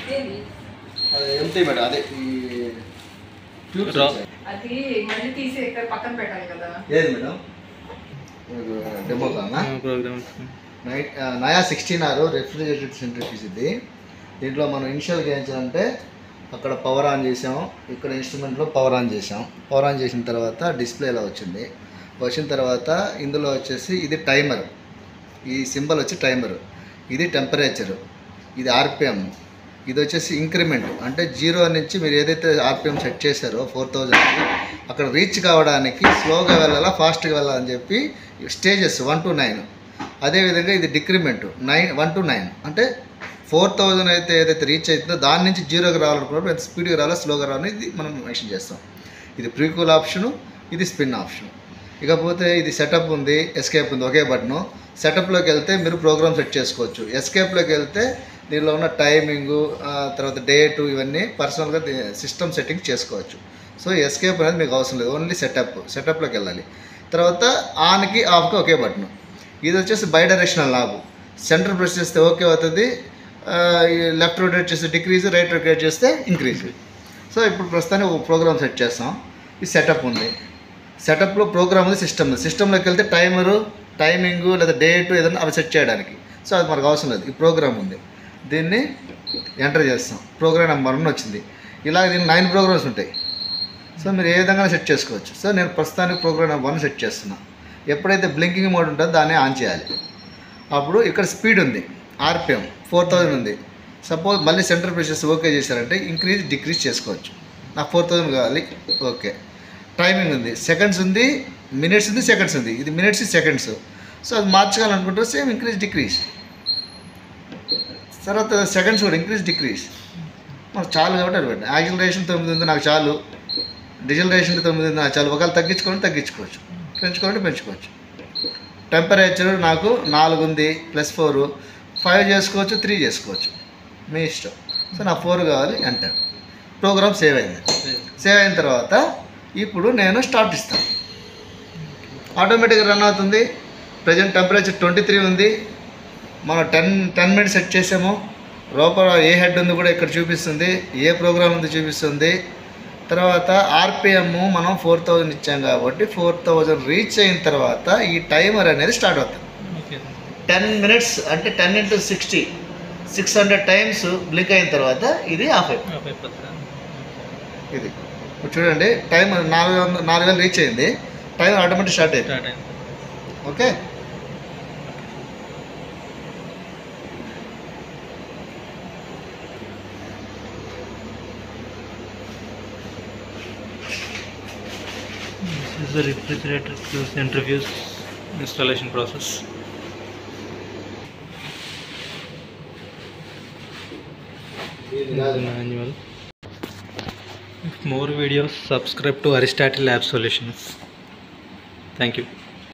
అది empty madam, అదే ఈ ట్యూబ్స్ అది మళ్ళీ తీసి ఇక్కడ పక్కన పెట్టాలి కదా. ఏది మేడం డెమో కానా ప్రోగ్రామ్ నయా 16R రెఫ్రిజిరేటెడ్ సెంట్రిఫ్యూజ్ ఇది. దీంట్లో మనం ఇనిషియల్గా ఏం చేయాలంటే అక్కడ పవర్ ఆన్ చేసాం, ఇక్కడ ఇన్స్ట్రుమెంట్లో పవర్ ఆన్ చేసాం. పవర్ ఆన్ చేసిన తర్వాత డిస్ప్లే ఇలా వచ్చింది. వచ్చిన తర్వాత ఇందులో వచ్చేసి ఇది టైమర్, ఈ సింబల్ వచ్చి టైమర్, ఇది టెంపరేచరు, ఇది ఆర్పిఎం, ఇది వచ్చేసి ఇంక్రిమెంట్ అంటే 0 నుంచి మీరు ఏదైతే ఆర్పిఎం సెట్ చేశారో 4000 అక్కడ రీచ్ కావడానికి స్లోగా వెళ్ళాలా ఫాస్ట్గా వెళ్ళాలని చెప్పి స్టేజెస్ 1 to 9. అదేవిధంగా ఇది డిక్రిమెంట్ 1 to 9 అంటే 4000 అయితే ఏదైతే రీచ్ అవుతుందో దాని నుంచి 0కి రావాలనుకున్నప్పుడు ఎంత స్పీడ్గా రావాలో స్లోగా రావాలని ఇది మనం మెన్షన్ చేస్తాం. ఇది ప్రీకూల్ ఆప్షను, ఇది స్పిన్ ఆప్షన్. ఇకపోతే ఇది సెటప్ ఉంది, ఎస్కేప్ ఉంది, ఒకే బటను. సెటప్లోకి వెళ్తే మీరు ప్రోగ్రామ్ సెట్ చేసుకోవచ్చు. ఎస్కేప్లోకి వెళ్తే దీనిలో ఉన్న టైమింగు, తర్వాత డేటు, ఇవన్నీ పర్సనల్గా సిస్టమ్ సెట్టింగ్ చేసుకోవచ్చు. సో ఎస్కేప్ అనేది మీకు అవసరం లేదు, ఓన్లీ సెటప్లోకి వెళ్ళాలి. తర్వాత ఆన్కి ఆఫ్కి ఒకే బటను. ఇది వచ్చేసి bidirectional knob. Center press చేస్తే ఓకే అవుతుంది, లెఫ్ట్ రొటేట్ చేస్తే డిక్రీజ్, రైట్ రొటేట్ చేస్తే ఇంక్రీజ్. సో ఇప్పుడు ప్రస్తుతానికి ఒక ప్రోగ్రామ్ సెట్ చేస్తాం. ఈ సెటప్ ఉంది, సెటప్లో ప్రోగ్రామ్ ఉంది, సిస్టమ్ ఉంది. సిస్టంలోకి వెళ్తే టైమరు, టైమింగు లేదా డేటు ఏదైనా అవి సెట్ చేయడానికి. సో అది మనకు అవసరం లేదు, ఈ ప్రోగ్రామ్ ఉంది. దీన్ని ఎంటర్ చేస్తాం. ప్రోగ్రామ్ నెంబర్ 1 వచ్చింది. ఇలాగ దీనికి 9 ప్రోగ్రామ్స్ ఉంటాయి. సో మీరు ఏ విధంగా సెట్ చేసుకోవచ్చు. సో నేను ప్రస్తుతానికి ప్రోగ్రామ్ నెంబర్ 1 సెట్ చేస్తున్నా. ఎప్పుడైతే బ్లింకింగ్ మోడ్ ఉంటుందో దాన్ని ఆన్ చేయాలి. అప్పుడు ఇక్కడ స్పీడ్ ఉంది, ఆర్పిఎం 4000 ఉంది. సపోజ్ మళ్ళీ సెంటర్ ప్రెస్ చేసి ఓకే చేశారంటే ఇంక్రీజ్ డిక్రీజ్ చేసుకోవచ్చు. నాకు 4000 కావాలి, ఓకే. టైమింగ్ ఉంది, సెకండ్స్ ఉంది, మినిట్స్ ఉంది, సెకండ్స్ ఉంది. ఇది మినిట్స్, సెకండ్స్. సో అది మార్చుకోవాలనుకుంటే సేమ్ ఇంక్రీజ్ డిక్రీజ్. తర్వాత సెకండ్స్ కూడా ఇంక్రీజ్ డిక్రీజ్. మనకు చాలు కాబట్టి అది పెట్టండి. యాక్సిలరేషన్ 9 ఉంది, నాకు చాలు. డిజిలరేషన్ 9 ఉంది, నాకు చాలు. ఒకవేళ తగ్గించుకోవచ్చు, పెంచుకోవాలంటే పెంచుకోవచ్చు. టెంపరేచర్ నాకు 4 ఉంది, +4, 5 చేసుకోవచ్చు, 3 చేసుకోవచ్చు, మీ ఇష్టం. సో నాకు 4 కావాలి, ఎంటర్. ప్రోగ్రామ్ సేవ్ అయింది. సేవ్ అయిన తర్వాత ఇప్పుడు నేను స్టార్ట్ ఇస్తాను. ఆటోమేటిక్గా రన్ అవుతుంది. ప్రజెంట్ టెంపరేచర్ 23 ఉంది. మనం 10 మినిట్స్ సెట్ చేసాము. లోపల ఏ హెడ్ ఉంది కూడా ఇక్కడ చూపిస్తుంది, ఏ ప్రోగ్రామ్ ఉంది చూపిస్తుంది. తర్వాత ఆర్పిఎం మనం 4000 ఇచ్చాం కాబట్టి 4000 రీచ్ అయిన తర్వాత ఈ టైమర్ అనేది స్టార్ట్ అవుతుంది. 10 మినిట్స్ అంటే 10 × 60 600 టైమ్స్ బ్లింక్ అయిన తర్వాత ఇది ఆఫ్ అయిపోతుంది. ఇది చూడండి, టైమర్ 4000 రీచ్ అయింది, టైమర్ ఆటోమేటిక్ స్టార్ట్ అయింది. Okay. This is the refrigerator centrifuge installation process. This is the manual. For more videos, subscribe to Aristotle Lab Solutions. Thank you.